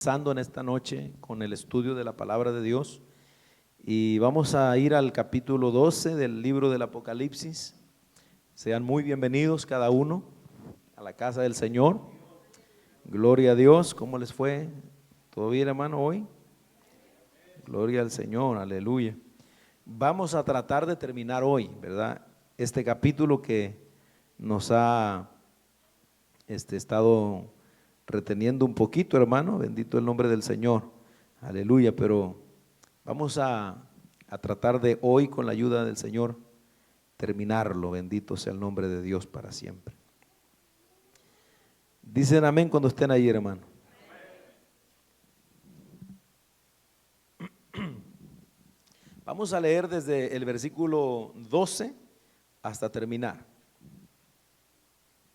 Comenzando en esta noche con el estudio de la palabra de Dios y vamos a ir al capítulo 12 del libro del Apocalipsis. Sean muy bienvenidos cada uno a la casa del Señor. Gloria a Dios. ¿Cómo les fue? ¿Todo bien, hermano, hoy? Gloria al Señor, aleluya. Vamos a tratar de terminar hoy, ¿verdad? Este capítulo que nos ha estado reteniendo un poquito, hermano, bendito el nombre del Señor, aleluya, pero vamos a tratar de hoy, con la ayuda del Señor, terminarlo. Bendito sea el nombre de Dios para siempre. Dicen amén cuando estén ahí, hermano. Vamos a leer desde el versículo 12 hasta terminar.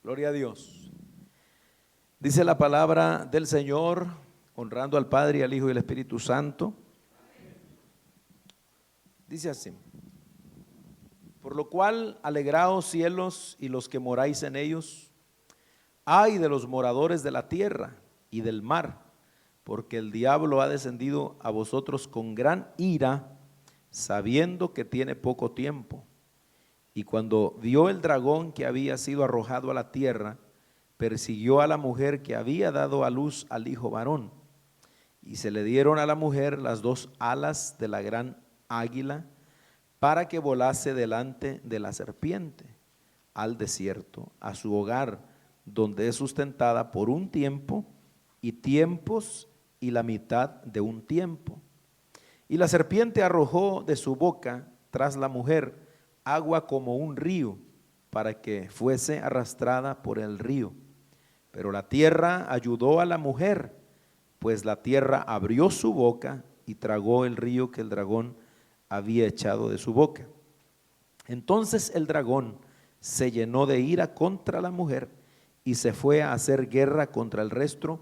Gloria a Dios. Dice la palabra del Señor, honrando al Padre y al Hijo y al Espíritu Santo. Dice así: por lo cual, alegraos cielos y los que moráis en ellos, ay de los moradores de la tierra y del mar, porque el diablo ha descendido a vosotros con gran ira, sabiendo que tiene poco tiempo. Y cuando vio el dragón que había sido arrojado a la tierra, persiguió a la mujer que había dado a luz al hijo varón, y se le dieron a la mujer las dos alas de la gran águila, para que volase delante de la serpiente al desierto, a su hogar, donde es sustentada por un tiempo y tiempos y la mitad de un tiempo. Y la serpiente arrojó de su boca tras la mujer agua como un río, para que fuese arrastrada por el río. Pero la tierra ayudó a la mujer, pues la tierra abrió su boca y tragó el río que el dragón había echado de su boca. Entonces el dragón se llenó de ira contra la mujer y se fue a hacer guerra contra el resto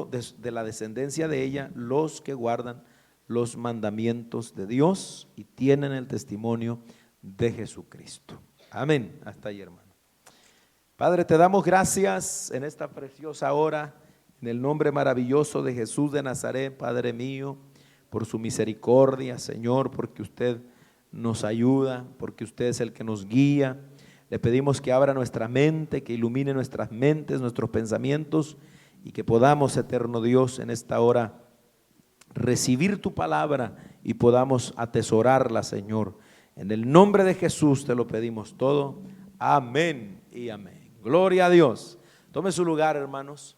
de la descendencia de ella, los que guardan los mandamientos de Dios y tienen el testimonio de Jesucristo. Amén. Hasta ahí, hermano. Padre, te damos gracias en esta preciosa hora, en el nombre maravilloso de Jesús de Nazaret, Padre mío, por su misericordia, Señor, porque usted nos ayuda, porque usted es el que nos guía. Le pedimos que abra nuestra mente, que ilumine nuestras mentes, nuestros pensamientos, y que podamos, eterno Dios, en esta hora recibir tu palabra y podamos atesorarla, Señor. En el nombre de Jesús te lo pedimos todo. Amén y amén. Gloria a Dios. Tome su lugar, hermanos.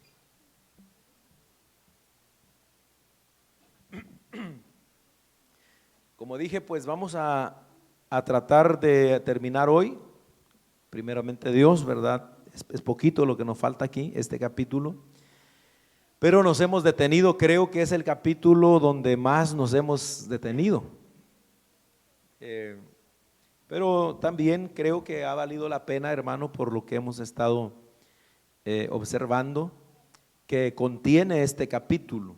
Como dije, pues vamos a tratar de terminar hoy, primeramente Dios, ¿verdad? Es poquito lo que nos falta aquí, este capítulo, pero nos hemos detenido, creo que es el capítulo donde más nos hemos detenido. Pero también creo que ha valido la pena, hermano, por lo que hemos estado observando que contiene este capítulo.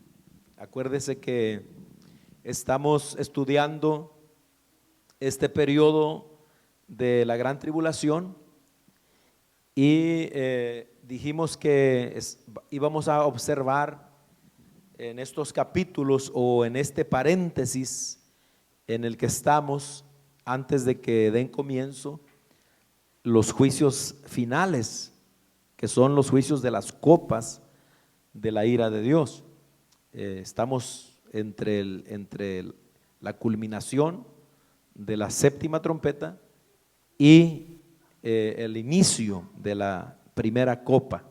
Acuérdese que estamos estudiando este periodo de la gran tribulación y dijimos que íbamos a observar en estos capítulos o en este paréntesis en el que estamos, antes de que den comienzo los juicios finales, que son los juicios de las copas de la ira de Dios. Estamos entre la culminación de la séptima trompeta y el inicio de la primera copa.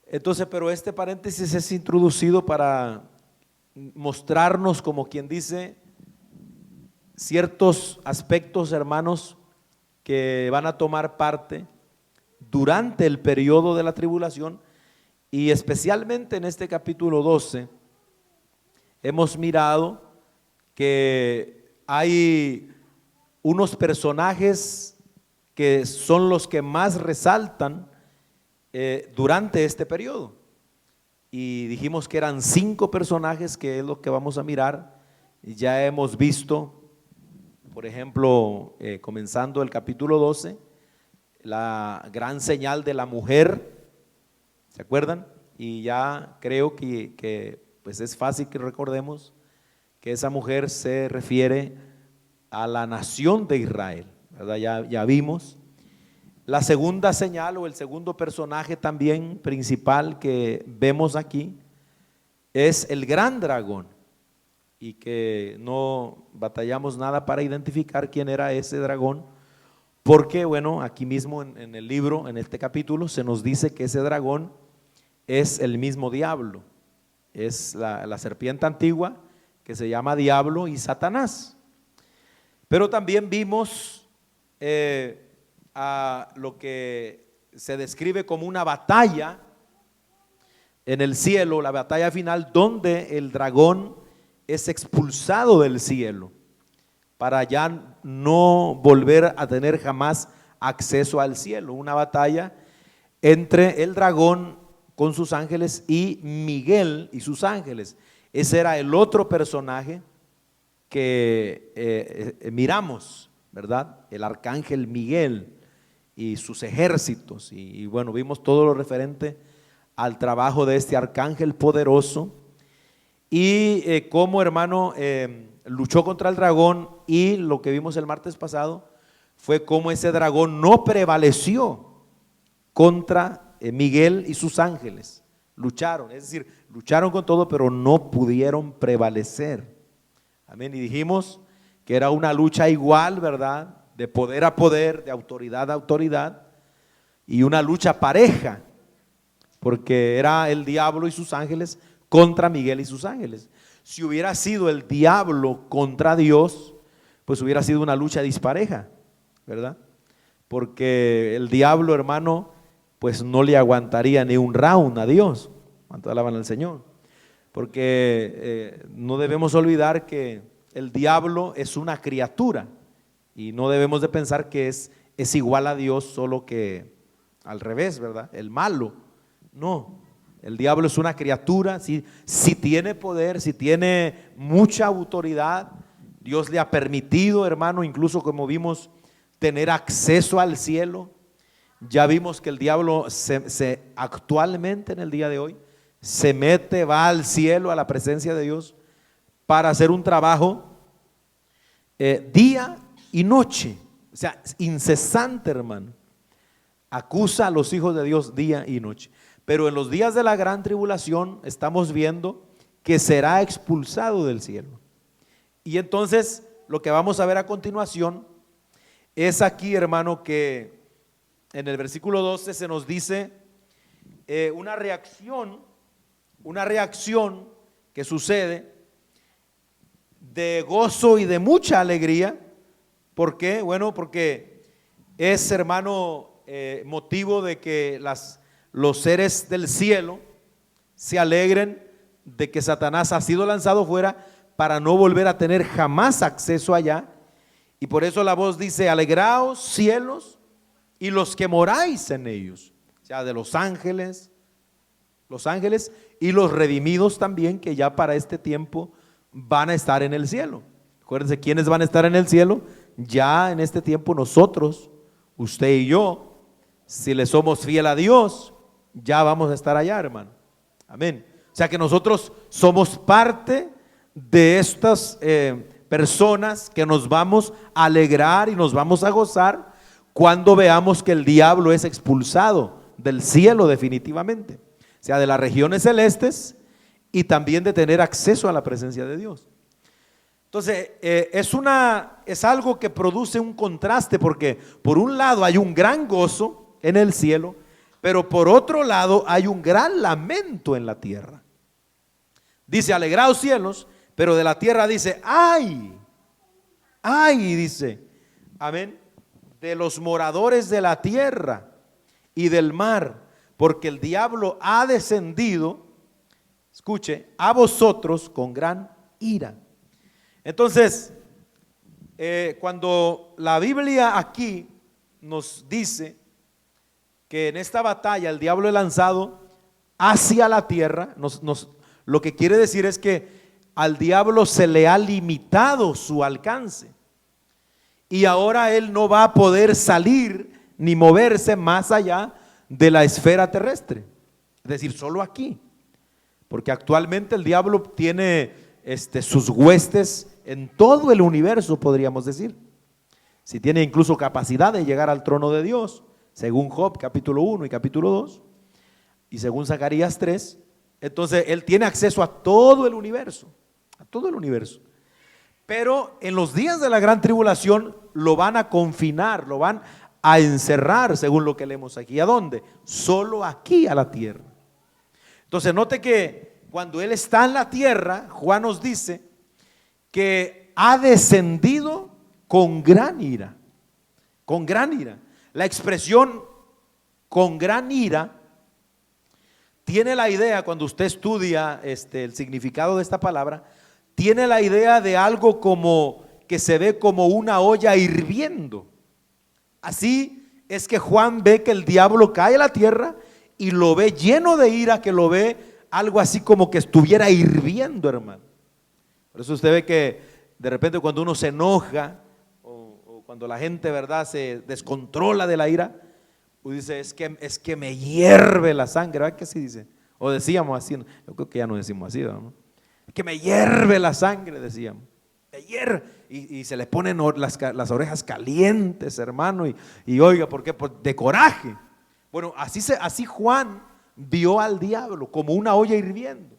Entonces, pero este paréntesis es introducido para mostrarnos, como quien dice, ciertos aspectos, hermanos, que van a tomar parte durante el periodo de la tribulación, y especialmente en este capítulo 12 hemos mirado que hay unos personajes que son los que más resaltan durante este periodo, y dijimos que eran 5 personajes, que es lo que vamos a mirar. Ya hemos visto, por ejemplo, comenzando el capítulo 12, la gran señal de la mujer, ¿se acuerdan? y ya creo que pues es fácil que recordemos que esa mujer se refiere a la nación de Israel, ¿verdad? Ya vimos. La segunda señal o el segundo personaje también principal que vemos aquí es el gran dragón, y que no batallamos nada para identificar quién era ese dragón, porque bueno, aquí mismo en el libro, en este capítulo, se nos dice que ese dragón es el mismo diablo, es la serpiente antigua que se llama Diablo y Satanás. Pero también vimos a lo que se describe como una batalla en el cielo, la batalla final, donde el dragón es expulsado del cielo para ya no volver a tener jamás acceso al cielo. Una batalla entre el dragón con sus ángeles y Miguel y sus ángeles. Ese era el otro personaje que miramos, ¿verdad? El arcángel Miguel y sus ejércitos, y bueno, vimos todo lo referente al trabajo de este arcángel poderoso, y cómo, hermano, luchó contra el dragón. Y lo que vimos el martes pasado fue cómo ese dragón no prevaleció contra Miguel y sus ángeles. Lucharon, es decir, lucharon con todo, pero no pudieron prevalecer. Amén. Y dijimos que era una lucha igual, ¿verdad? De poder a poder, de autoridad a autoridad, y una lucha pareja, porque era el diablo y sus ángeles contra Miguel y sus ángeles. Si hubiera sido el diablo contra Dios, pues hubiera sido una lucha dispareja, ¿verdad? Porque el diablo, hermano, pues no le aguantaría ni un round a Dios. ¿Cuánto alaban al Señor? Porque no debemos olvidar que el diablo es una criatura, y no debemos de pensar que es igual a Dios, solo que al revés, ¿verdad? El malo, no. El diablo es una criatura, si tiene poder, si tiene mucha autoridad. Dios le ha permitido, hermano, incluso como vimos, tener acceso al cielo. Ya vimos que el diablo actualmente en el día de hoy se mete, va al cielo, a la presencia de Dios, para hacer un trabajo día y noche, o sea, incesante, hermano. Acusa a los hijos de Dios día y noche. Pero en los días de la gran tribulación estamos viendo que será expulsado del cielo. Y entonces lo que vamos a ver a continuación es aquí, hermano, que en el versículo 12 se nos dice una reacción que sucede de gozo y de mucha alegría. ¿Por qué? Bueno, porque es, hermano, motivo de que los seres del cielo se alegren de que Satanás ha sido lanzado fuera para no volver a tener jamás acceso allá. Y por eso la voz dice: alegraos cielos y los que moráis en ellos, o sea, de los ángeles y los redimidos también, que ya para este tiempo van a estar en el cielo. Acuérdense, ¿quiénes van a estar en el cielo? Ya en este tiempo nosotros, usted y yo, si le somos fiel a Dios, ya vamos a estar allá, hermano. Amén. O sea que nosotros somos parte de estas personas que nos vamos a alegrar y nos vamos a gozar cuando veamos que el diablo es expulsado del cielo definitivamente, o sea, de las regiones celestes, y también de tener acceso a la presencia de Dios. Entonces es algo que produce un contraste, porque por un lado hay un gran gozo en el cielo, pero por otro lado hay un gran lamento en la tierra. Dice: alegraos cielos, pero de la tierra dice: ay, dice, amén, de los moradores de la tierra y del mar, porque el diablo ha descendido, escuche, a vosotros con gran ira. Entonces, cuando la Biblia aquí nos dice que en esta batalla el diablo es lanzado hacia la tierra, lo que quiere decir es que al diablo se le ha limitado su alcance, y ahora él no va a poder salir ni moverse más allá de la esfera terrestre. Es decir, solo aquí. Porque actualmente el diablo tiene sus huestes en todo el universo, podríamos decir. Si tiene incluso capacidad de llegar al trono de Dios, según Job capítulo 1 y capítulo 2, y según Zacarías 3, entonces él tiene acceso a todo el universo, a todo el universo. Pero en los días de la gran tribulación lo van a confinar, lo van a encerrar, según lo que leemos aquí. ¿A dónde? Solo aquí, a la tierra. Entonces note que cuando él está en la tierra, Juan nos dice que ha descendido con gran ira, con gran ira. La expresión con gran ira tiene la idea, cuando usted estudia el significado de esta palabra, tiene la idea de algo como que se ve como una olla hirviendo. Así es que Juan ve que el diablo cae a la tierra y lo ve lleno de ira, que lo ve algo así como que estuviera hirviendo, hermano. Por eso usted ve que de repente cuando uno se enoja o cuando la gente, ¿verdad?, se descontrola de la ira, dice, es que me hierve la sangre, ¿verdad que así dice? O decíamos así, yo creo que ya no decimos así, ¿no? Es que me hierve la sangre, decíamos. Me hierve. Y se le ponen las orejas calientes, hermano, y oiga, ¿por qué? De coraje. Bueno, así Juan vio al diablo como una olla hirviendo.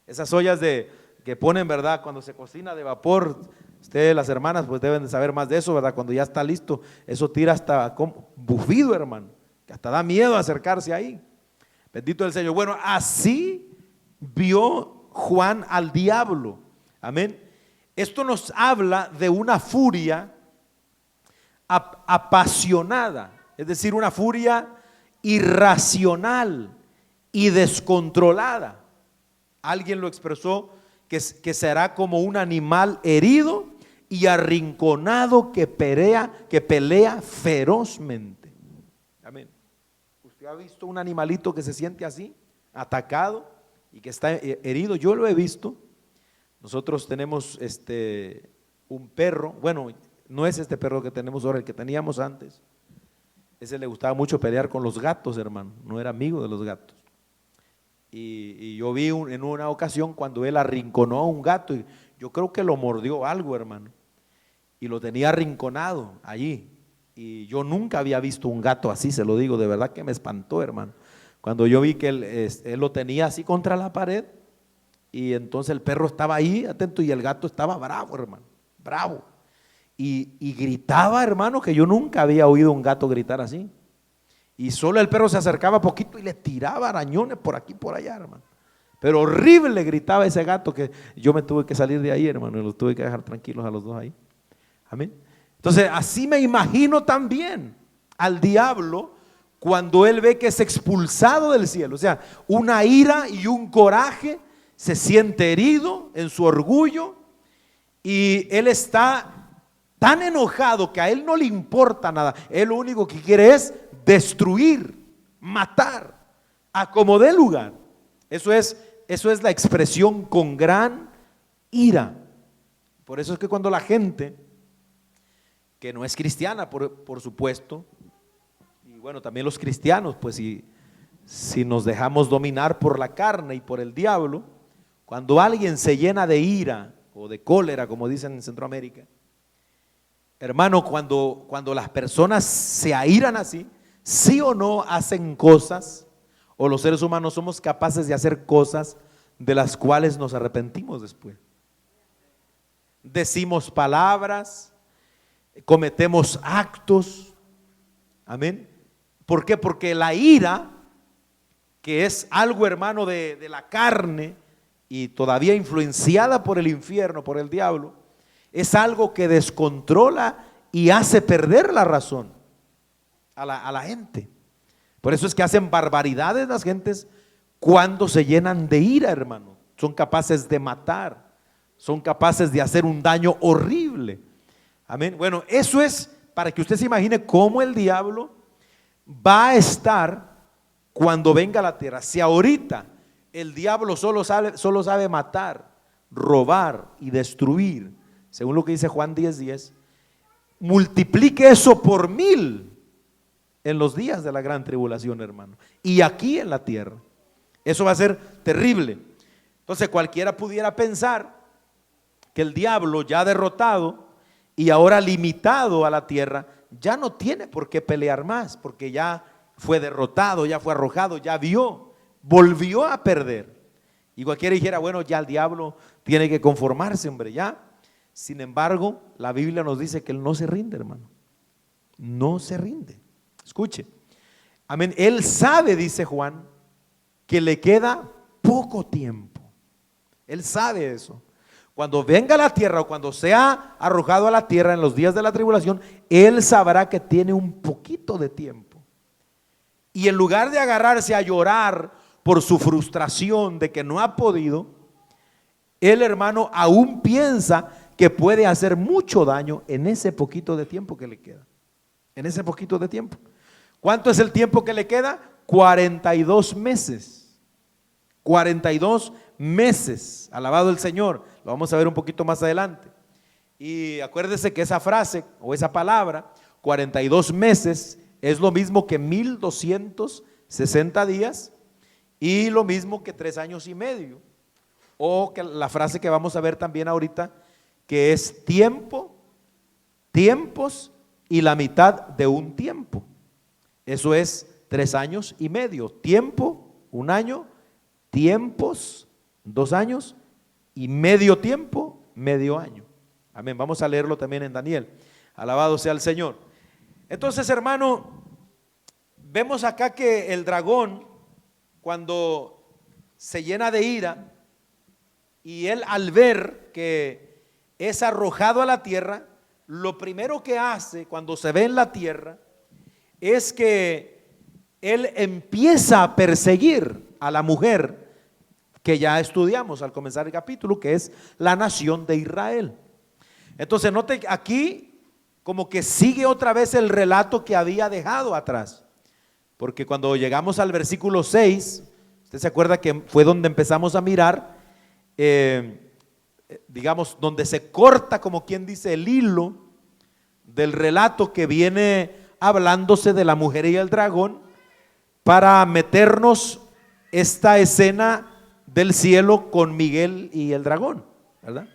Esas ollas que ponen, ¿verdad?, cuando se cocina de vapor. Ustedes, las hermanas, pues deben de saber más de eso, ¿verdad? Cuando ya está listo, eso tira hasta bufido, hermano, que hasta da miedo acercarse ahí. Bendito el Señor. Bueno, así vio Juan al diablo. Amén. Esto nos habla de una furia apasionada, es decir, una furia irracional y descontrolada. Alguien lo expresó que será como un animal herido y arrinconado que pelea ferozmente. Amén. ¿Usted ha visto un animalito que se siente así, atacado y que está herido? Yo lo he visto. Nosotros tenemos un perro, bueno, no es este perro que tenemos ahora, el que teníamos antes. Ese le gustaba mucho pelear con los gatos, hermano, no era amigo de los gatos. Y yo vi en una ocasión cuando él arrinconó a un gato, y yo creo que lo mordió algo, hermano, y lo tenía arrinconado allí. Y yo nunca había visto un gato así, se lo digo, de verdad que me espantó, hermano. Cuando yo vi que él lo tenía así contra la pared, y entonces el perro estaba ahí, atento, y el gato estaba bravo, hermano, bravo. Y gritaba, hermano, que yo nunca había oído un gato gritar así. Y solo el perro se acercaba poquito y le tiraba arañones por aquí, por allá, hermano. Pero horrible gritaba ese gato, que yo me tuve que salir de ahí, hermano, y los tuve que dejar tranquilos a los dos ahí. Amén. Entonces, así me imagino también al diablo cuando él ve que es expulsado del cielo. O sea, una ira y un coraje, se siente herido en su orgullo y él está tan enojado que a él no le importa nada. Él lo único que quiere es destruir, matar, a como dé lugar. Eso es la expresión con gran ira. Por eso es que cuando la gente que no es cristiana, por supuesto, y bueno, también los cristianos, pues si nos dejamos dominar por la carne y por el diablo, cuando alguien se llena de ira o de cólera, como dicen en Centroamérica, hermano, cuando las personas se airan así, sí o no hacen cosas, o los seres humanos somos capaces de hacer cosas de las cuales nos arrepentimos después. Decimos palabras, cometemos actos, amén. ¿Por qué? Porque la ira, que es algo, hermano, de la carne y todavía influenciada por el infierno, por el diablo, es algo que descontrola y hace perder la razón a la gente. Por eso es que hacen barbaridades las gentes cuando se llenan de ira, hermano. Son capaces de matar, son capaces de hacer un daño horrible. Amén. Bueno, eso es para que usted se imagine cómo el diablo va a estar cuando venga a la tierra. Si ahorita el diablo solo sabe matar, robar y destruir, según lo que dice Juan 10:10, multiplique eso por 1000 en los días de la gran tribulación, hermano, y aquí en la tierra. Eso va a ser terrible. Entonces cualquiera pudiera pensar que el diablo ya derrotado y ahora limitado a la tierra, ya no tiene por qué pelear más, porque ya fue derrotado, ya fue arrojado, ya volvió a perder. Y cualquiera dijera, bueno, ya el diablo tiene que conformarse, hombre, ya. Sin embargo, la Biblia nos dice que él no se rinde, hermano. No se rinde. Escuche. Amén. Él sabe, dice Juan, que le queda poco tiempo. Él sabe eso. Cuando venga a la tierra o cuando sea arrojado a la tierra en los días de la tribulación, él sabrá que tiene un poquito de tiempo. Y en lugar de agarrarse a llorar por su frustración de que no ha podido, el hermano aún piensa que puede hacer mucho daño en ese poquito de tiempo que le queda. En ese poquito de tiempo. ¿Cuánto es el tiempo que le queda? 42 meses. 42 meses. Alabado el Señor. Lo vamos a ver un poquito más adelante. Y acuérdese que esa frase o esa palabra, 42 meses, es lo mismo que 1260 días y lo mismo que 3 años y medio. O que la frase que vamos a ver también ahorita, que es tiempo, tiempos y la mitad de un tiempo. Eso es 3 años y medio. Tiempo, 1 año, tiempos, 2 años y medio tiempo, medio año. Amén. Vamos a leerlo también en Daniel. Alabado sea el Señor. Entonces, hermano, vemos acá que el dragón, cuando se llena de ira, y él al ver que es arrojado a la tierra, lo primero que hace cuando se ve en la tierra es que él empieza a perseguir a la mujer que ya estudiamos al comenzar el capítulo, que es la nación de Israel. Entonces note aquí como que sigue otra vez el relato que había dejado atrás, porque cuando llegamos al versículo 6, usted se acuerda que fue donde empezamos a mirar, digamos, donde se corta, como quien dice, el hilo del relato que viene hablándose de la mujer y el dragón, para meternos esta escena del cielo con Miguel y el dragón, ¿verdad?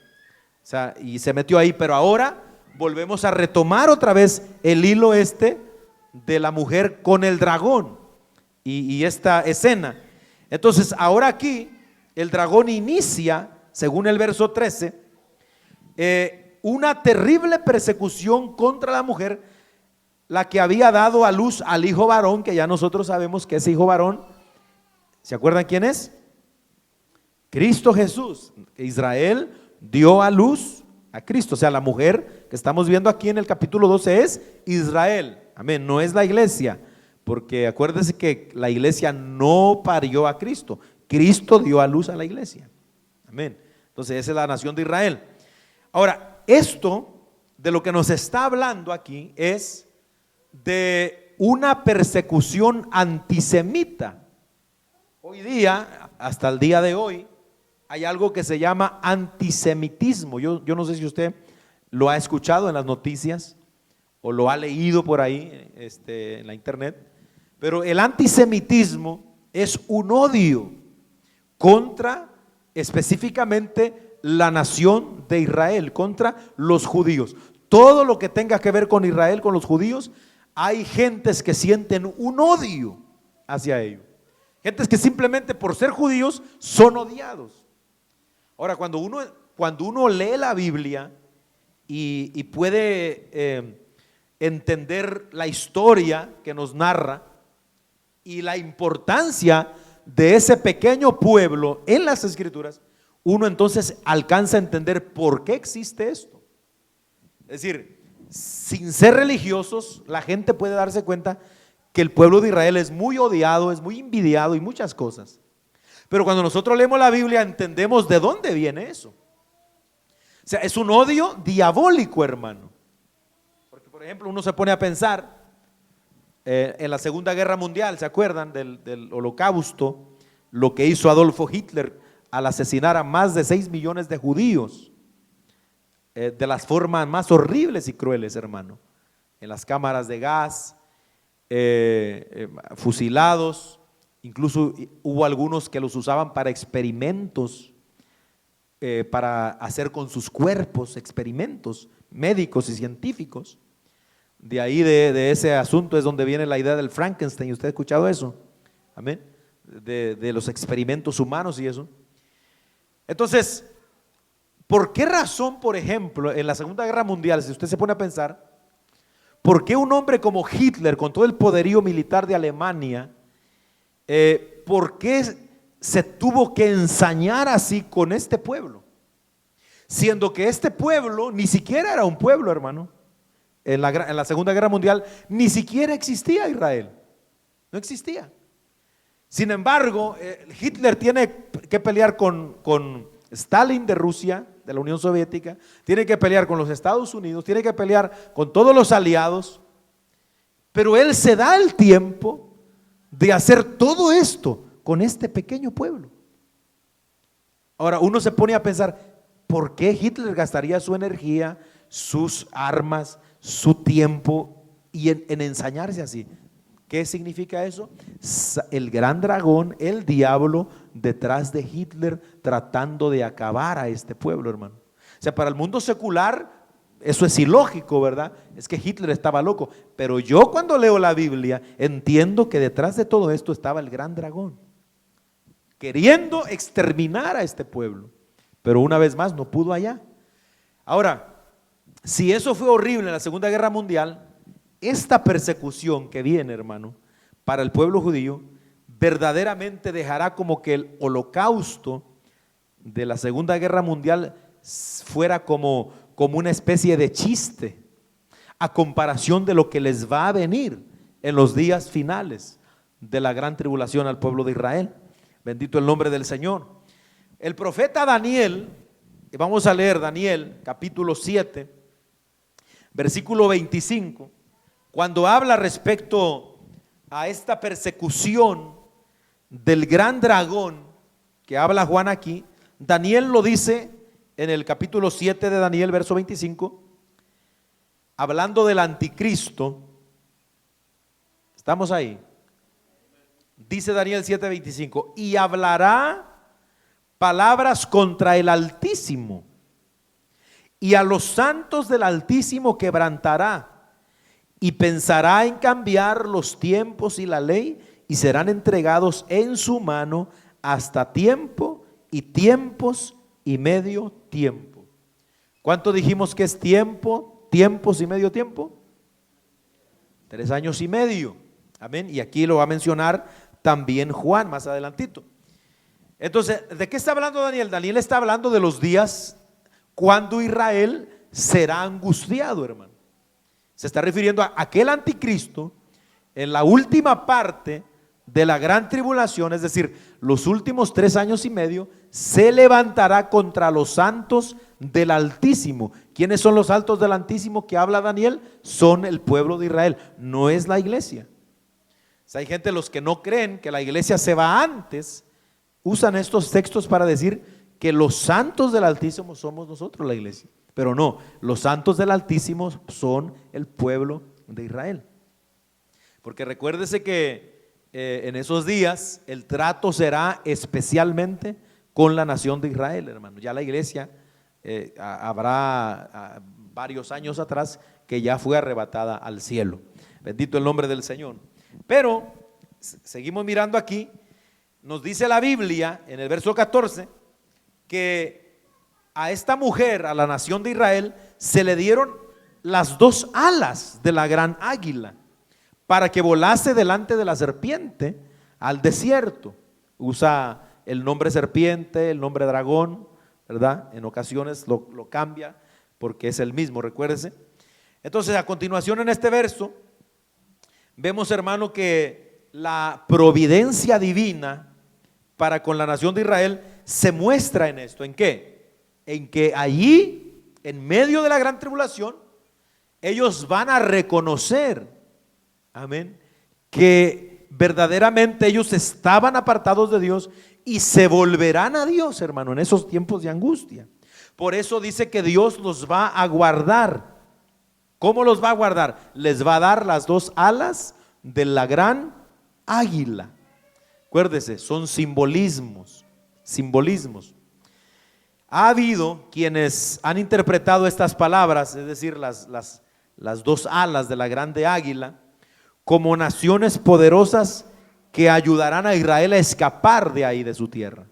O sea, y se metió ahí, pero ahora volvemos a retomar otra vez el hilo de la mujer con el dragón y esta escena. Entonces, ahora aquí el dragón inicia, según el verso 13, una terrible persecución contra la mujer, la que había dado a luz al hijo varón, que ya nosotros sabemos que ese hijo varón, ¿se acuerdan quién es? Cristo Jesús. Israel dio a luz a Cristo, o sea, la mujer que estamos viendo aquí en el capítulo 12 es Israel, amén, no es la iglesia, porque acuérdense que la iglesia no parió a Cristo, Cristo dio a luz a la iglesia, amén. Entonces esa es la nación de Israel. Ahora, esto de lo que nos está hablando aquí es de una persecución antisemita. Hoy día, hasta el día de hoy, hay algo que se llama antisemitismo. Yo no sé si usted lo ha escuchado en las noticias o lo ha leído por ahí en la internet, pero el antisemitismo es un odio contra específicamente la nación de Israel, contra los judíos. Todo lo que tenga que ver con Israel, con los judíos, hay gentes que sienten un odio hacia ellos. Gentes que simplemente por ser judíos son odiados. Ahora, cuando uno lee la Biblia y puede entender la historia que nos narra y la importancia de ese pequeño pueblo en las Escrituras, uno entonces alcanza a entender por qué existe esto. Es decir, sin ser religiosos, la gente puede darse cuenta que el pueblo de Israel es muy odiado, es muy envidiado y muchas cosas. Pero cuando nosotros leemos la Biblia entendemos de dónde viene eso. O sea, es un odio diabólico, hermano. Porque, por ejemplo, uno se pone a pensar en la Segunda Guerra Mundial, ¿se acuerdan del holocausto? Lo que hizo Adolfo Hitler al asesinar a más de 6 millones de judíos, de las formas más horribles y crueles, hermano. En las cámaras de gas, fusilados Incluso hubo algunos que los usaban para experimentos, para hacer con sus cuerpos experimentos médicos y científicos. De ahí de ese asunto es donde viene la idea del Frankenstein. ¿Usted ha escuchado eso? Amén. De los experimentos humanos y eso. Entonces, ¿por qué razón, por ejemplo, en la Segunda Guerra Mundial, si usted se pone a pensar, por qué un hombre como Hitler, con todo el poderío militar de Alemania, por qué se tuvo que ensañar así con este pueblo? Siendo que este pueblo ni siquiera era un pueblo, hermano. En la Segunda Guerra Mundial ni siquiera existía Israel, no existía. Sin embargo, Hitler tiene que pelear con Stalin de Rusia, de la Unión Soviética, tiene que pelear con los Estados Unidos, tiene que pelear con todos los aliados, pero él se da el tiempo de hacer todo esto con este pequeño pueblo. Ahora uno se pone a pensar, ¿por qué Hitler gastaría su energía, sus armas, su tiempo y en ensañarse así? ¿Qué significa eso? El gran dragón, el diablo, detrás de Hitler, tratando de acabar a este pueblo, hermano. O sea, para el mundo secular, eso es ilógico, ¿verdad? Es que Hitler estaba loco. Pero yo cuando leo la Biblia, entiendo que detrás de todo esto estaba el gran dragón, queriendo exterminar a este pueblo. Pero una vez más, no pudo allá. Ahora, si eso fue horrible en la Segunda Guerra Mundial, esta persecución que viene, hermano, para el pueblo judío, verdaderamente dejará como que el holocausto de la Segunda Guerra Mundial fuera como una especie de chiste a comparación de lo que les va a venir en los días finales de la gran tribulación al pueblo de Israel. Bendito el nombre del Señor. El profeta Daniel, y vamos a leer Daniel capítulo 7, versículo 25, cuando habla respecto a esta persecución del gran dragón que habla Juan aquí, Daniel lo dice en el capítulo 7 de Daniel, verso 25, hablando del anticristo. ¿Estamos ahí? Dice Daniel 7:25, y hablará palabras contra el Altísimo, y a los santos del Altísimo quebrantará, y pensará en cambiar los tiempos y la ley, y serán entregados en su mano hasta tiempo y tiempos y medio tiempo. ¿Cuánto dijimos que es tiempo, tiempos y medio tiempo? 3 años y medio. Amén. Y aquí lo va a mencionar también Juan más adelantito. Entonces, ¿de qué está hablando Daniel? Daniel está hablando de los días cuando Israel será angustiado, hermano. Se está refiriendo a aquel anticristo en la última parte de la gran tribulación, es decir, los últimos 3 años y medio, se levantará contra los santos del Altísimo. ¿Quiénes son los santos del Altísimo que habla Daniel? Son el pueblo de Israel, no es la iglesia. O sea, hay gente, los que no creen que la iglesia se va antes, usan estos textos para decir que los santos del Altísimo somos nosotros, la iglesia. Pero no, los santos del Altísimo son el pueblo de Israel. Porque recuérdese que en esos días el trato será especialmente con la nación de Israel, hermano. Ya la iglesia habrá varios años atrás que ya fue arrebatada al cielo. Bendito el nombre del Señor. Pero seguimos mirando aquí, nos dice la Biblia en el verso 14 que a esta mujer, a la nación de Israel, se le dieron las 2 alas de la gran águila para que volase delante de la serpiente al desierto. Usa el nombre serpiente, el nombre dragón, ¿verdad? En ocasiones lo cambia porque es el mismo, recuérdese. Entonces, a continuación en este verso, vemos, hermano, que la providencia divina para con la nación de Israel se muestra en esto. ¿En qué? En que allí, en medio de la gran tribulación, ellos van a reconocer, amén, que verdaderamente ellos estaban apartados de Dios y se volverán a Dios, hermano, en esos tiempos de angustia. Por eso dice que Dios los va a guardar. ¿Cómo los va a guardar? Les va a dar las 2 alas de la gran águila. Acuérdese, son simbolismos, simbolismos. Ha habido quienes han interpretado estas palabras, es decir, las dos alas de la grande águila, como naciones poderosas que ayudarán a Israel a escapar de ahí, de su tierra,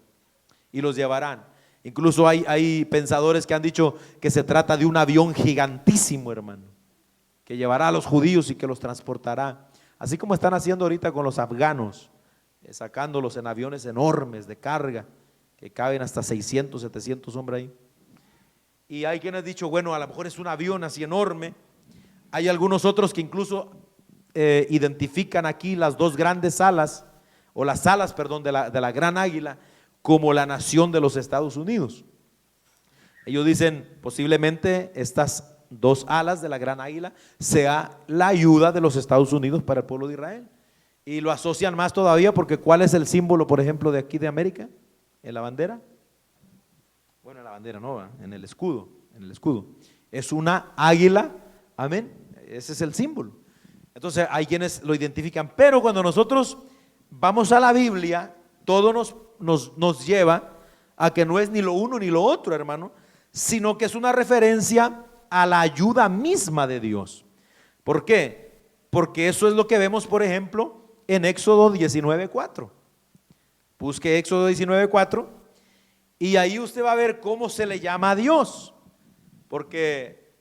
y los llevarán. Incluso hay pensadores que han dicho que se trata de un avión gigantísimo, hermano, que llevará a los judíos y que los transportará, así como están haciendo ahorita con los afganos, sacándolos en aviones enormes de carga, que caben hasta 600, 700 hombres ahí. Y hay quienes han dicho, bueno, a lo mejor es un avión así enorme. Hay algunos otros que incluso identifican aquí las dos grandes alas, o las alas, perdón, de la gran águila, como la nación de los Estados Unidos. Ellos dicen, posiblemente estas dos alas de la gran águila sea la ayuda de los Estados Unidos para el pueblo de Israel. Y lo asocian más todavía porque ¿cuál es el símbolo, por ejemplo, de aquí de América? ¿En la bandera? Bueno, en la bandera no, en el escudo, es una águila, amén, ese es el símbolo. Entonces hay quienes lo identifican, pero cuando nosotros vamos a la Biblia, todo nos lleva a que no es ni lo uno ni lo otro, hermano, sino que es una referencia a la ayuda misma de Dios. ¿Por qué? Porque eso es lo que vemos, por ejemplo, en Éxodo 19:4. Busque Éxodo 19:4 y ahí usted va a ver cómo se le llama a Dios, porque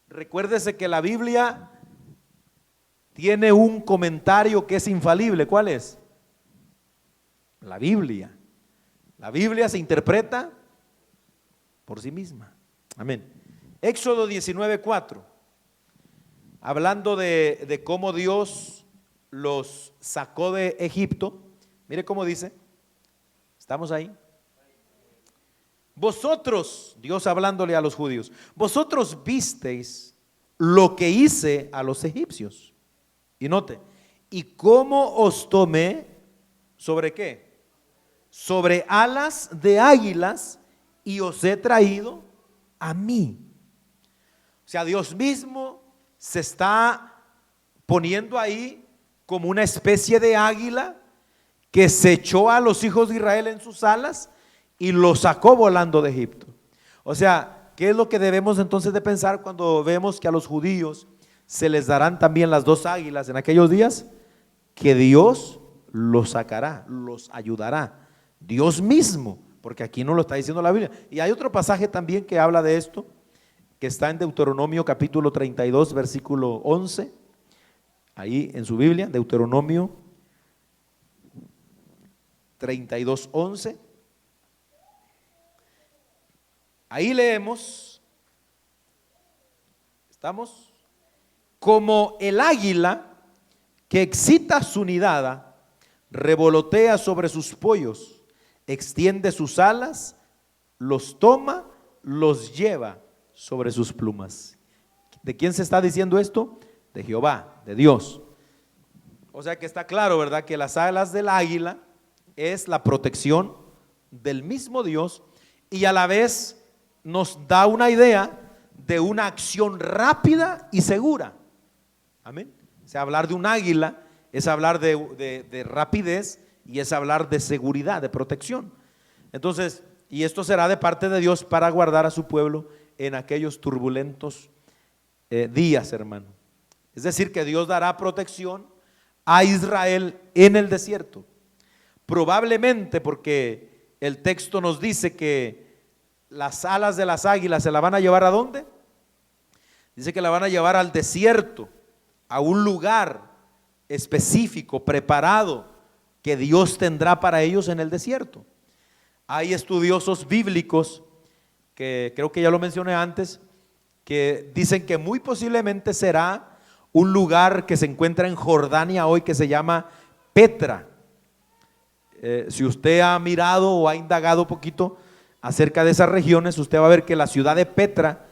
recuérdese que la Biblia tiene un comentario que es infalible. ¿Cuál es? La Biblia. La Biblia se interpreta por sí misma. Amén. Éxodo 19:4, hablando de cómo Dios los sacó de Egipto. Mire cómo dice, ¿estamos ahí? Vosotros, Dios hablándole a los judíos, vosotros visteis lo que hice a los egipcios. Y note, ¿y cómo os tomé? ¿Sobre qué? Sobre alas de águilas y os he traído a mí. O sea, Dios mismo se está poniendo ahí como una especie de águila que se echó a los hijos de Israel en sus alas y los sacó volando de Egipto. O sea, ¿qué es lo que debemos entonces de pensar cuando vemos que a los judíos se les darán también las dos águilas en aquellos días? Que Dios los sacará, los ayudará, Dios mismo, porque aquí no lo está diciendo la Biblia. Y hay otro pasaje también que habla de esto, que está en Deuteronomio capítulo 32 versículo 11, ahí en su Biblia, Deuteronomio 32:11. Ahí leemos, ¿estamos? Como el águila que excita su nidada, revolotea sobre sus pollos, extiende sus alas, los toma, los lleva sobre sus plumas. ¿De quién se está diciendo esto? De Jehová, de Dios. O sea que está claro, ¿verdad? Que las alas del águila es la protección del mismo Dios y a la vez nos da una idea de una acción rápida y segura. Amén. O sea, hablar de un águila es hablar de rapidez y es hablar de seguridad, de protección. Entonces, y esto será de parte de Dios para guardar a su pueblo en aquellos turbulentos días, hermano. Es decir, que Dios dará protección a Israel en el desierto. Probablemente porque el texto nos dice que las alas de las águilas se la van a llevar ¿a dónde? Dice que la van a llevar al desierto, a un lugar específico, preparado, que Dios tendrá para ellos en el desierto. Hay estudiosos bíblicos, que creo que ya lo mencioné antes, que dicen que muy posiblemente será un lugar que se encuentra en Jordania hoy, que se llama Petra. Si usted ha mirado o ha indagado un poquito acerca de esas regiones, usted va a ver que la ciudad de Petra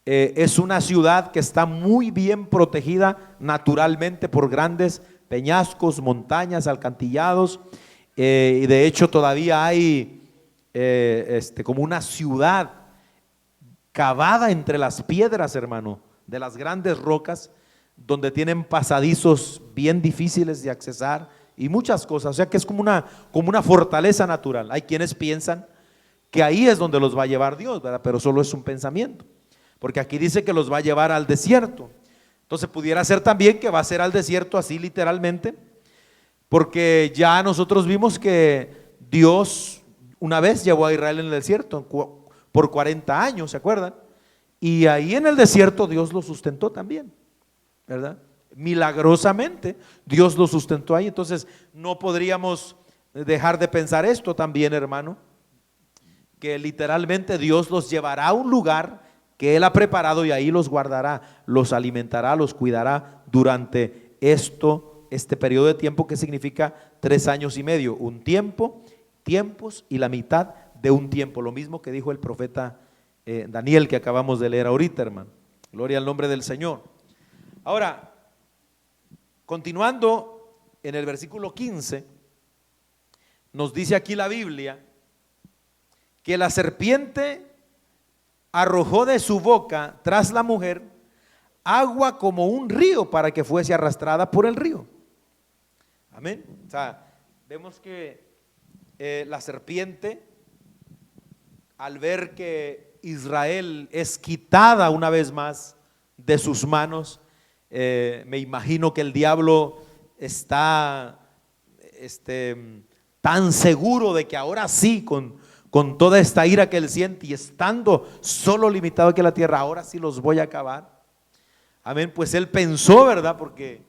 es una ciudad que está muy bien protegida naturalmente por grandes peñascos, montañas, alcantillados, y de hecho todavía hay como una ciudad cavada entre las piedras, hermano, de las grandes rocas, donde tienen pasadizos bien difíciles de accesar y muchas cosas. O sea que es como una fortaleza natural. Hay quienes piensan que ahí es donde los va a llevar Dios, ¿verdad? Pero solo es un pensamiento, porque aquí dice que los va a llevar al desierto. Entonces pudiera ser también que va a ser al desierto así literalmente, porque ya nosotros vimos que Dios una vez llevó a Israel en el desierto por 40 años, ¿se acuerdan? Y ahí en el desierto Dios lo sustentó también, ¿verdad? Milagrosamente Dios lo sustentó ahí. Entonces no podríamos dejar de pensar esto también, hermano, que literalmente Dios los llevará a un lugar que Él ha preparado y ahí los guardará, los alimentará, los cuidará durante este periodo de tiempo que significa 3 años y medio, un tiempo, tiempos y la mitad de un tiempo, lo mismo que dijo el profeta Daniel que acabamos de leer ahorita, hermano. Gloria al nombre del Señor. Ahora, continuando en el versículo 15, nos dice aquí la Biblia que la serpiente arrojó de su boca tras la mujer agua como un río para que fuese arrastrada por el río. Amén. O sea, vemos que la serpiente, al ver que Israel es quitada una vez más de sus manos, me imagino que el diablo está tan seguro de que ahora sí, con toda esta ira que él siente y estando solo limitado aquí en la tierra, ahora sí los voy a acabar. Amén. Pues él pensó, ¿verdad? Porque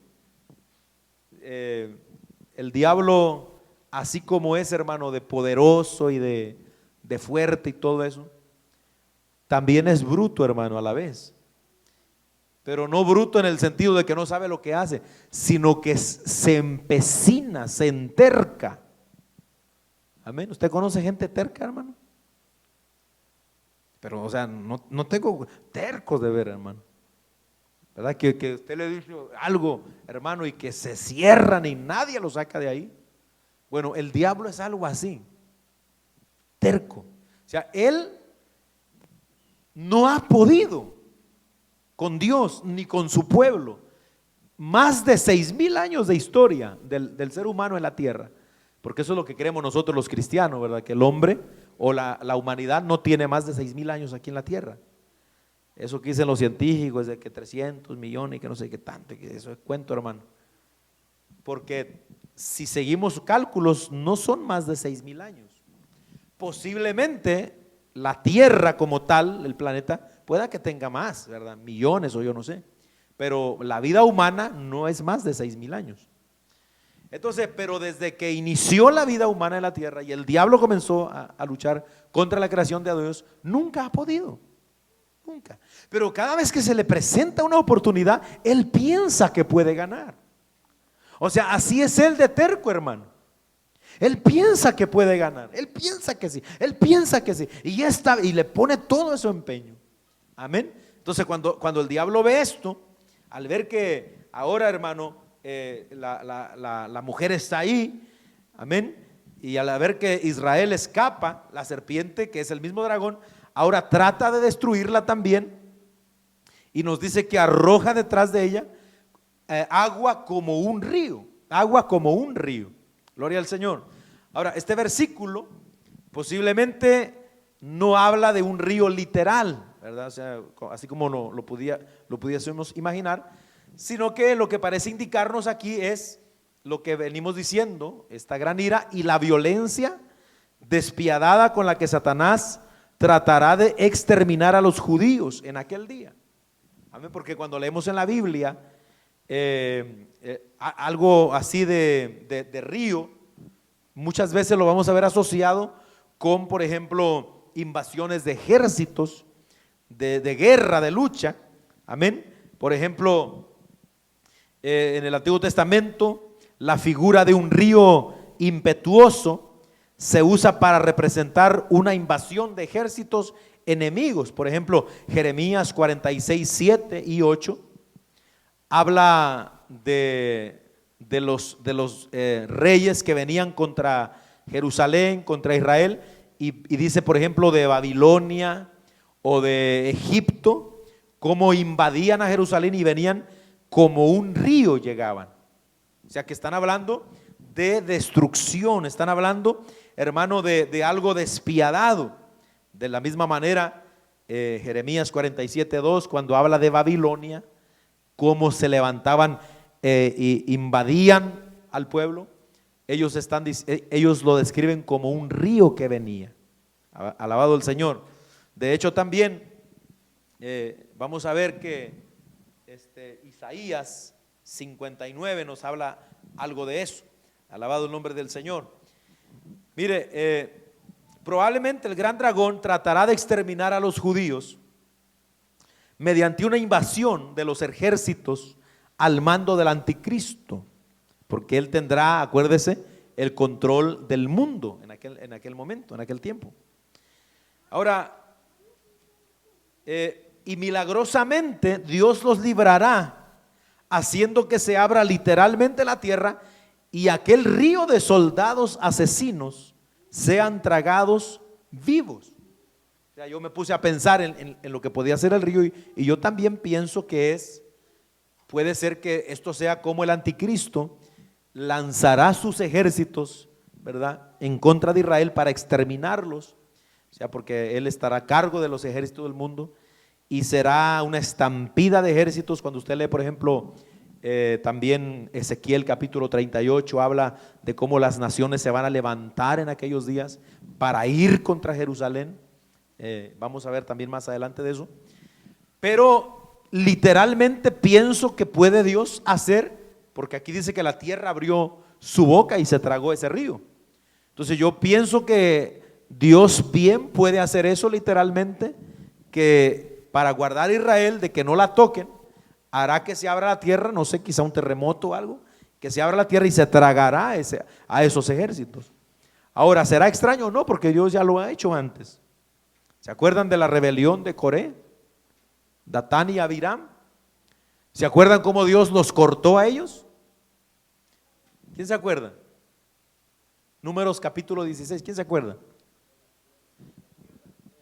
el diablo, así como es, hermano, de poderoso y de fuerte y todo eso, también es bruto, hermano, a la vez. Pero no bruto en el sentido de que no sabe lo que hace, sino que se empecina, se enterca. Amén. ¿Usted conoce gente terca, hermano? Pero, o sea, no tengo tercos de ver, hermano. ¿Verdad? Que usted le dice algo, hermano, y que se cierran y nadie lo saca de ahí. Bueno, el diablo es algo así, terco. O sea, él no ha podido con Dios ni con su pueblo. Más de 6,000 años de historia del ser humano en la tierra. Porque eso es lo que creemos nosotros los cristianos, ¿verdad? Que el hombre o la humanidad no tiene más de 6,000 años aquí en la tierra. Eso que dicen los científicos de que 300 millones y que no sé qué tanto, que eso es cuento, hermano. Porque si seguimos cálculos, no son más de 6,000 años. Posiblemente la tierra como tal, el planeta, pueda que tenga más, ¿verdad? Millones o yo no sé. Pero la vida humana no es más de 6,000 años. Entonces, pero desde que inició la vida humana en la tierra y el diablo comenzó a luchar contra la creación de Dios, nunca ha podido, nunca. Pero cada vez que se le presenta una oportunidad, él piensa que puede ganar. O sea, así es él de terco, hermano. Él piensa que puede ganar, él piensa que sí, él piensa que sí, y le pone todo ese empeño. Amén. Entonces, cuando el diablo ve esto, al ver que ahora, hermano, la mujer está ahí, amén, y al ver que Israel escapa, la serpiente, que es el mismo dragón, ahora trata de destruirla también, y nos dice que arroja detrás de ella agua como un río, agua como un río. Gloria al Señor. Ahora, este versículo posiblemente no habla de un río literal, ¿verdad? O sea, así como lo pudiésemos imaginar, sino que lo que parece indicarnos aquí es lo que venimos diciendo, esta gran ira y la violencia despiadada con la que Satanás tratará de exterminar a los judíos en aquel día. Amén. Porque cuando leemos en la Biblia algo así de río, muchas veces lo vamos a ver asociado con, por ejemplo, invasiones de ejércitos, de guerra, de lucha. Amén. Por ejemplo, en el Antiguo Testamento, la figura de un río impetuoso se usa para representar una invasión de ejércitos enemigos. Por ejemplo, Jeremías 46, 7 y 8 habla de los reyes que venían contra Jerusalén, contra Israel, y dice, por ejemplo, de Babilonia o de Egipto, cómo invadían a Jerusalén y venían como un río, llegaban. O sea que están hablando de destrucción. Están hablando, hermano, de algo despiadado. De la misma manera, Jeremías 47:2, cuando habla de Babilonia, cómo se levantaban e invadían al pueblo, ellos lo describen como un río que venía. Alabado el Señor. De hecho, también vamos a ver que Isaías 59 nos habla algo de eso. Alabado el nombre del Señor. Mire, probablemente el gran dragón tratará de exterminar a los judíos mediante una invasión de los ejércitos al mando del anticristo, porque él tendrá, acuérdese, el control del mundo en aquel momento, en aquel tiempo. Ahora, y milagrosamente Dios los librará, haciendo que se abra literalmente la tierra y aquel río de soldados asesinos sean tragados vivos. O sea, yo me puse a pensar en lo que podía ser el río, y yo también pienso que puede ser que esto sea como el anticristo lanzará sus ejércitos, ¿verdad?, en contra de Israel para exterminarlos. O sea, porque él estará a cargo de los ejércitos del mundo y será una estampida de ejércitos. Cuando usted lee, por ejemplo, también Ezequiel capítulo 38 habla de cómo las naciones se van a levantar en aquellos días para ir contra Jerusalén. Vamos a ver también más adelante de eso. Pero literalmente pienso que puede Dios hacer, porque aquí dice que la tierra abrió su boca y se tragó ese río. Entonces yo pienso que Dios bien puede hacer eso literalmente, que para guardar a Israel de que no la toquen, hará que se abra la tierra, no sé, quizá un terremoto o algo, que se abra la tierra y se tragará a esos ejércitos. Ahora, ¿será extraño o no? Porque Dios ya lo ha hecho antes. ¿Se acuerdan de la rebelión de Coré, Datán y Abiram? ¿Se acuerdan cómo Dios los cortó a ellos? ¿Quién se acuerda? Números capítulo 16, ¿quién se acuerda?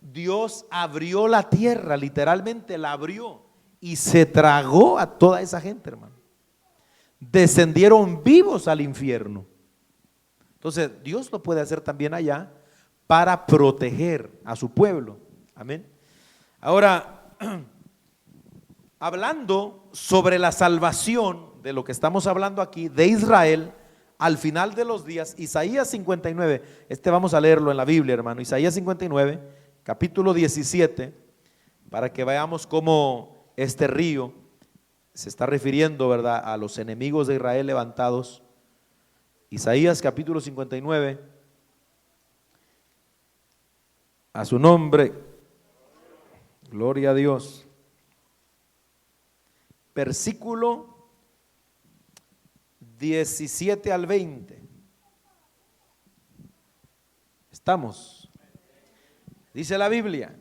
Dios abrió la tierra, literalmente la abrió y se tragó a toda esa gente, hermano. Descendieron vivos al infierno. Entonces Dios lo puede hacer también allá para proteger a su pueblo. Amén. Ahora, hablando sobre la salvación de lo que estamos hablando aquí, de Israel, al final de los días, Isaías 59, vamos a leerlo en la Biblia, hermano, Isaías 59, capítulo 17, para que veamos cómo este río se está refiriendo, ¿verdad?, a los enemigos de Israel levantados. Isaías capítulo 59, a su nombre, gloria a Dios. Versículo 17 al 20. ¿Estamos? Dice la Biblia: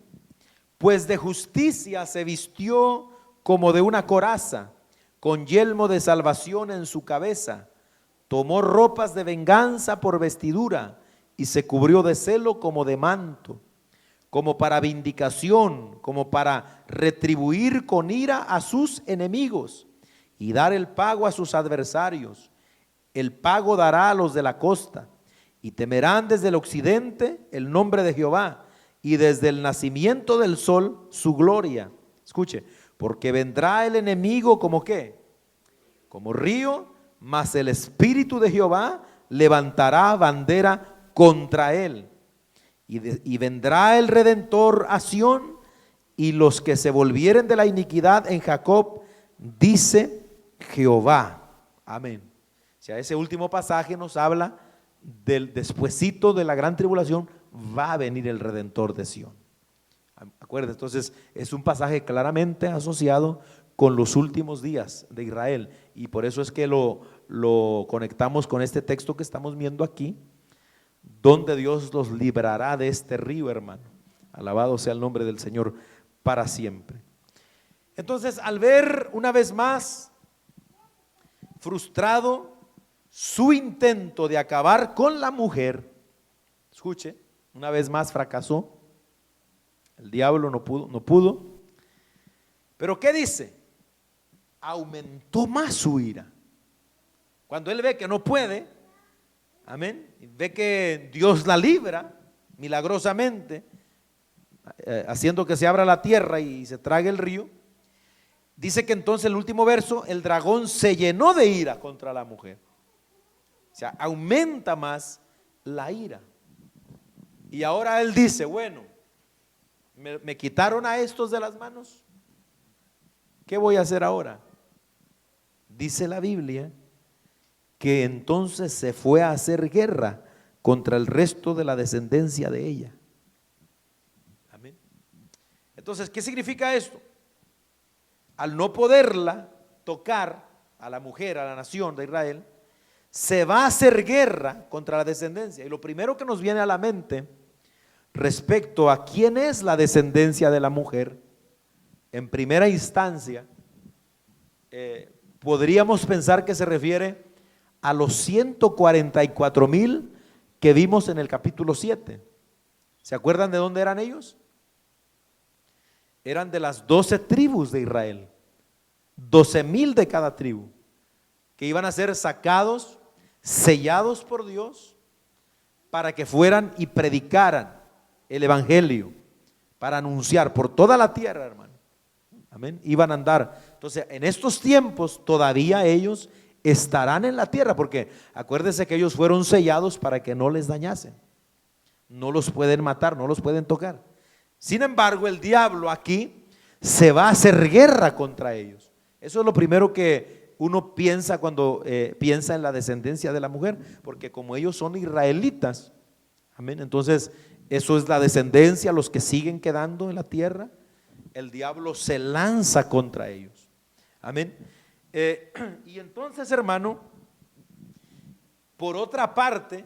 pues de justicia se vistió como de una coraza, con yelmo de salvación en su cabeza. Tomó ropas de venganza por vestidura y se cubrió de celo como de manto, como para vindicación, como para retribuir con ira a sus enemigos y dar el pago a sus adversarios. El pago dará a los de la costa, y temerán desde el occidente el nombre de Jehová, y desde el nacimiento del sol su gloria. Escuche, porque vendrá el enemigo como ¿qué? Como río, mas el Espíritu de Jehová levantará bandera contra él. Y vendrá el Redentor a Sión, y los que se volvieren de la iniquidad en Jacob, dice Jehová. Amén. O sea, ese último pasaje nos habla del despuesito de la gran tribulación, va a venir el Redentor de Sión. Acuérdense, entonces es un pasaje claramente asociado con los últimos días de Israel, y por eso es que lo conectamos con este texto que estamos viendo aquí, donde Dios los librará de este río, hermano. Alabado sea el nombre del Señor para siempre. Entonces, al ver una vez más frustrado su intento de acabar con la mujer, escuche, una vez más fracasó. El diablo no pudo. Pero ¿qué dice? Aumentó más su ira. Cuando él ve que no puede, Amén. Ve que Dios la libra milagrosamente, haciendo que se abra la tierra y se trague el río. Dice que entonces el último verso, el dragón se llenó de ira contra la mujer. O sea, aumenta más la ira. Y ahora él dice, bueno, me quitaron a estos de las manos, ¿qué voy a hacer ahora? Dice la Biblia que entonces se fue a hacer guerra contra el resto de la descendencia de ella. Amén. Entonces, ¿qué significa esto? Al no poderla tocar a la mujer, a la nación de Israel, se va a hacer guerra contra la descendencia. Y lo primero que nos viene a la mente respecto a quién es la descendencia de la mujer, en primera instancia, podríamos pensar que se refiere a los 144,000 que vimos en el capítulo 7. ¿Se acuerdan de dónde eran ellos? Eran de las 12 tribus de Israel, 12,000 de cada tribu, que iban a ser sacados, sellados por Dios, para que fueran y predicaran el evangelio, para anunciar por toda la tierra, hermano. Amén. Iban a andar. Entonces, en estos tiempos todavía ellos estarán en la tierra, porque acuérdense que ellos fueron sellados para que no les dañasen. No los pueden matar, no los pueden tocar. Sin embargo, el diablo aquí se va a hacer guerra contra ellos. Eso es lo primero que uno piensa cuando piensa en la descendencia de la mujer, porque como ellos son israelitas, amén, entonces eso es la descendencia, los que siguen quedando en la tierra, el diablo se lanza contra ellos. Amén. Y entonces, hermano, por otra parte,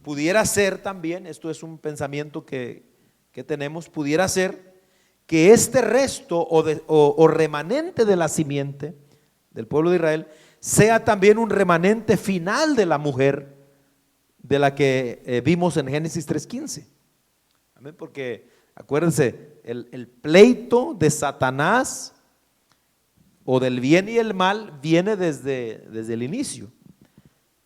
pudiera ser también, esto es un pensamiento que tenemos, pudiera ser que este resto o remanente de la simiente del pueblo de Israel sea también un remanente final de la mujer de la que vimos en Génesis 3:15. Amén, porque acuérdense, el pleito de Satanás o del bien y el mal viene desde el inicio.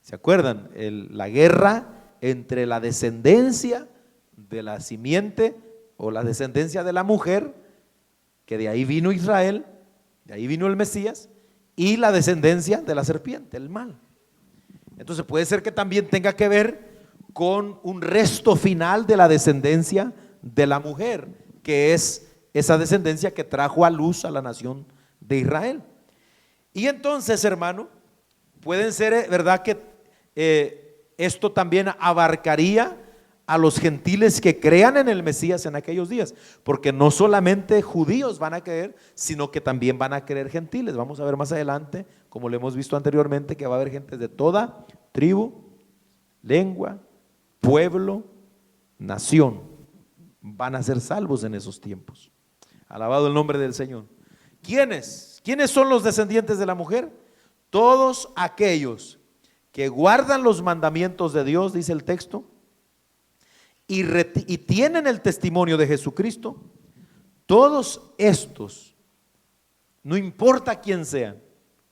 ¿Se acuerdan? La guerra entre la descendencia de la simiente o la descendencia de la mujer, que de ahí vino Israel, de ahí vino el Mesías, y la descendencia de la serpiente, el mal. Entonces puede ser que también tenga que ver con un resto final de la descendencia de la mujer, que es esa descendencia que trajo a luz a la nación de Israel. Y entonces, hermano, pueden ser, ¿verdad?, que esto también abarcaría a los gentiles que crean en el Mesías en aquellos días, porque no solamente judíos van a creer, sino que también van a creer gentiles. Vamos a ver más adelante, como lo hemos visto anteriormente, que va a haber gente de toda tribu, lengua, pueblo, nación, van a ser salvos en esos tiempos. Alabado el nombre del Señor. ¿Quiénes son los descendientes de la mujer? Todos aquellos que guardan los mandamientos de Dios, dice el texto, y tienen el testimonio de Jesucristo. Todos estos, no importa quién sean,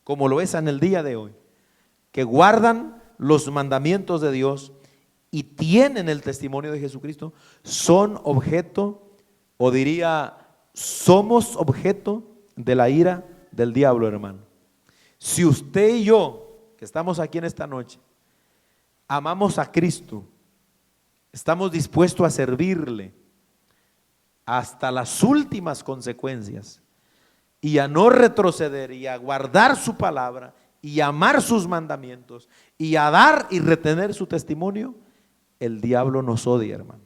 como lo es en el día de hoy, que guardan los mandamientos de Dios y tienen el testimonio de Jesucristo, son objeto, o diría, somos objeto de la ira del diablo, hermano. Si usted y yo, que estamos aquí en esta noche, amamos a Cristo, estamos dispuestos a servirle hasta las últimas consecuencias y a no retroceder y a guardar su palabra y a amar sus mandamientos y a dar y retener su testimonio, el diablo nos odia, hermano.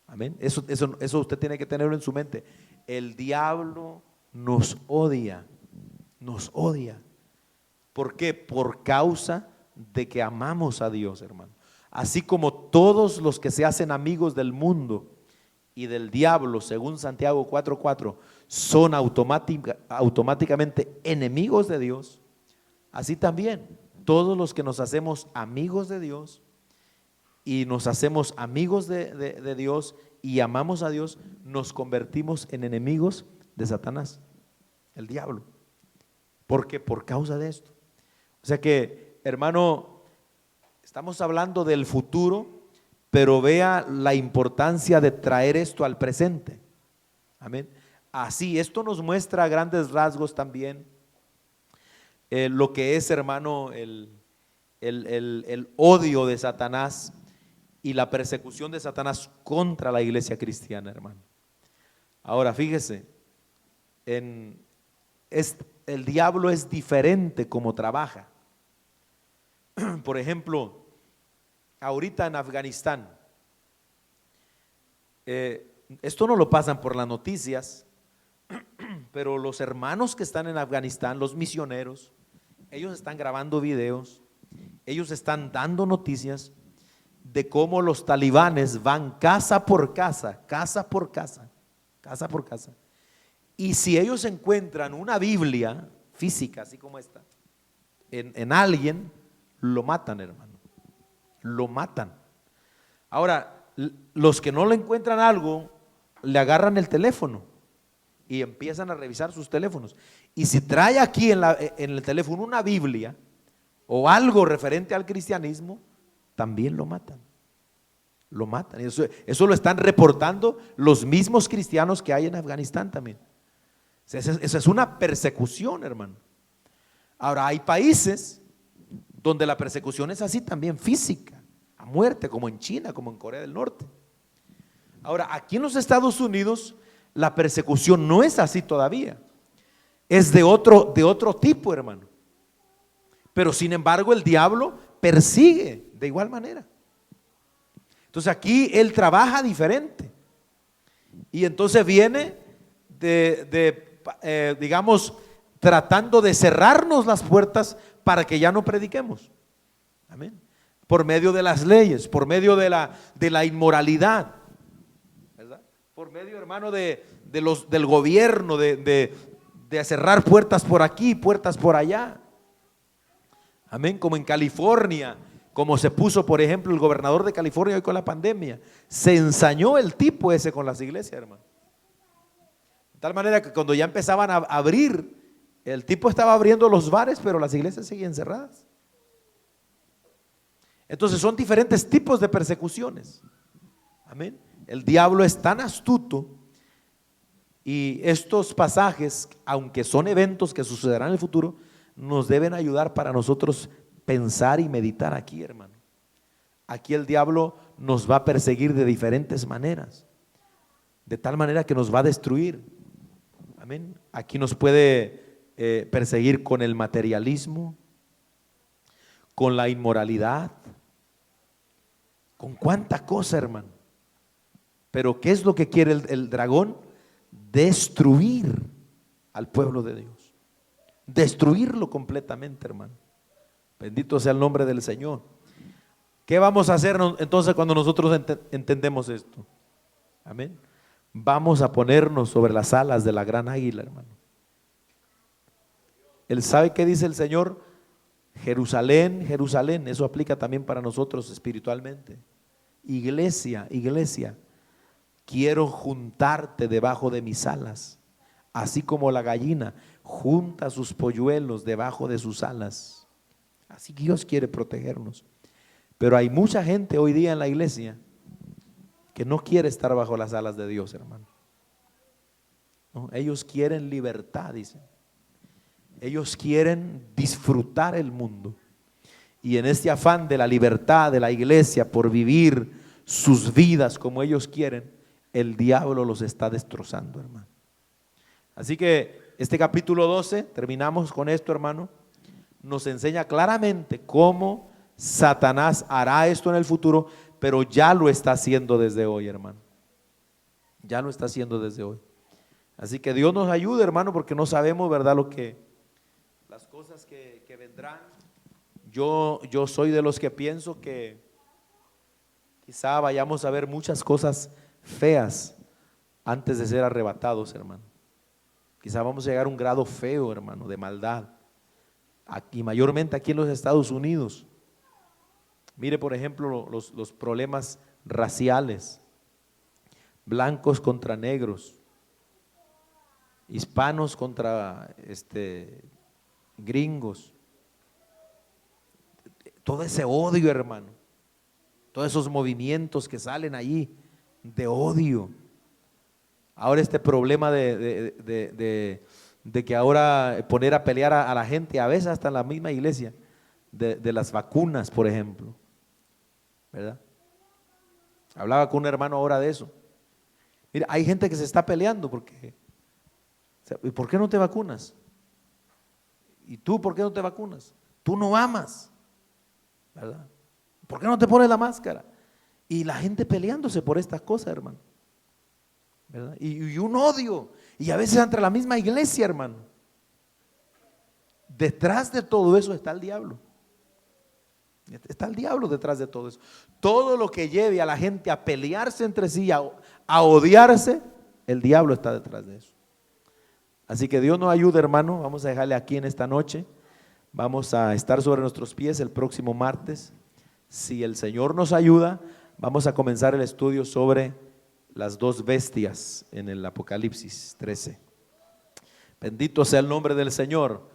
Amén. Eso usted tiene que tenerlo en su mente. El diablo nos odia, nos odia. ¿Por qué? Por causa de que amamos a Dios, hermano. Así como todos los que se hacen amigos del mundo y del diablo, según Santiago 4:4, son automáticamente enemigos de Dios, así también todos los que nos hacemos amigos de Dios y nos hacemos amigos de Dios y amamos a Dios, nos convertimos en enemigos de Satanás, el diablo. ¿Por qué? Por causa de esto. O sea que, hermano, estamos hablando del futuro, pero vea la importancia de traer esto al presente. Amén. Así, esto nos muestra a grandes rasgos también lo que es, hermano, el odio de Satanás y la persecución de Satanás contra la iglesia cristiana, hermano. Ahora, fíjese, el diablo es diferente como trabaja. Por ejemplo, ahorita en Afganistán, esto no lo pasan por las noticias, pero los hermanos que están en Afganistán, los misioneros, ellos están grabando videos, ellos están dando noticias de cómo los talibanes van casa por casa, casa por casa, casa por casa. Y si ellos encuentran una Biblia física, así como esta, en alguien, lo matan, hermano. Lo matan. Ahora, los que no le encuentran algo, le agarran el teléfono y empiezan a revisar sus teléfonos. Y si trae aquí en el teléfono una Biblia o algo referente al cristianismo, también lo matan. Lo matan. Eso lo están reportando los mismos cristianos que hay en Afganistán también. Esa es una persecución, hermano. Ahora, hay países donde la persecución es así también, física, a muerte, como en China, como en Corea del Norte. Ahora, aquí en los Estados Unidos, la persecución no es así todavía. Es de otro tipo, hermano. Pero sin embargo, el diablo persigue de igual manera. Entonces aquí él trabaja diferente. Y entonces viene digamos, tratando de cerrarnos las puertas para que ya no prediquemos. Amén. Por medio de las leyes, por medio de la inmoralidad, ¿verdad? Por medio, hermano, del gobierno, de cerrar puertas por aquí, puertas por allá. Amén. Como en California, como se puso, por ejemplo, el gobernador de California hoy con la pandemia, se ensañó el tipo ese con las iglesias, hermano. De tal manera que cuando ya empezaban a abrir, el tipo estaba abriendo los bares, pero las iglesias seguían cerradas. Entonces son diferentes tipos de persecuciones. Amén. El diablo es tan astuto y estos pasajes, aunque son eventos que sucederán en el futuro, nos deben ayudar para nosotros pensar y meditar aquí, hermano. Aquí el diablo nos va a perseguir de diferentes maneras, de tal manera que nos va a destruir. Amén. Aquí nos puede perseguir con el materialismo, con la inmoralidad, con cuánta cosa, hermano. Pero ¿qué es lo que quiere el dragón? Destruir al pueblo de Dios, destruirlo completamente, hermano. Bendito sea el nombre del Señor. ¿Qué vamos a hacer entonces cuando nosotros entendemos esto? Amén. Vamos a ponernos sobre las alas de la gran águila, hermano. Él sabe qué dice el Señor: Jerusalén, Jerusalén. Eso aplica también para nosotros espiritualmente. Iglesia, iglesia, quiero juntarte debajo de mis alas, así como la gallina junta sus polluelos debajo de sus alas. Así que Dios quiere protegernos. Pero hay mucha gente hoy día en la iglesia que no quiere estar bajo las alas de Dios, hermano. No, ellos quieren libertad, dicen. Ellos quieren disfrutar el mundo. Y en este afán de la libertad de la iglesia por vivir sus vidas como ellos quieren, el diablo los está destrozando, hermano. Así que este capítulo 12, terminamos con esto, hermano, nos enseña claramente cómo Satanás hará esto en el futuro, pero ya lo está haciendo desde hoy, hermano. Ya lo está haciendo desde hoy. Así que Dios nos ayude, hermano, porque no sabemos, ¿verdad?, las cosas que vendrán. Yo soy de los que pienso que quizá vayamos a ver muchas cosas feas antes de ser arrebatados, hermano. Quizá vamos a llegar a un grado feo, hermano, de maldad. Aquí, mayormente aquí en los Estados Unidos. Mire, por ejemplo, los problemas raciales, blancos contra negros, hispanos contra gringos. todo ese odio, hermano, todos esos movimientos que salen allí de odio. Ahora este problema de que ahora poner a pelear a la gente, a veces hasta en la misma iglesia, de las vacunas, por ejemplo, ¿verdad? Hablaba con un hermano ahora de eso. Mira, hay gente que se está peleando porque, ¿y por qué no te vacunas? ¿Y tú por qué no te vacunas? Tú no amas, ¿verdad? ¿Por qué no te pones la máscara? Y la gente peleándose por estas cosas, hermano, ¿verdad? Y un odio, y a veces entre la misma iglesia, hermano. Detrás de todo eso está el diablo. Está el diablo detrás de todo eso. Todo lo que lleve a la gente a pelearse entre sí, a odiarse, el diablo está detrás de eso. Así que Dios nos ayude, hermano. Vamos a dejarle aquí en esta noche. Vamos a estar sobre nuestros pies el próximo martes. Si el Señor nos ayuda, vamos a comenzar el estudio sobre las dos bestias en el Apocalipsis 13. Bendito sea el nombre del Señor.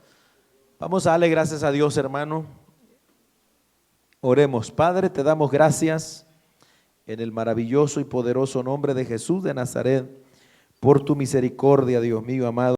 Vamos a darle gracias a Dios, hermano. Oremos. Padre, te damos gracias en el maravilloso y poderoso nombre de Jesús de Nazaret por tu misericordia, Dios mío amado.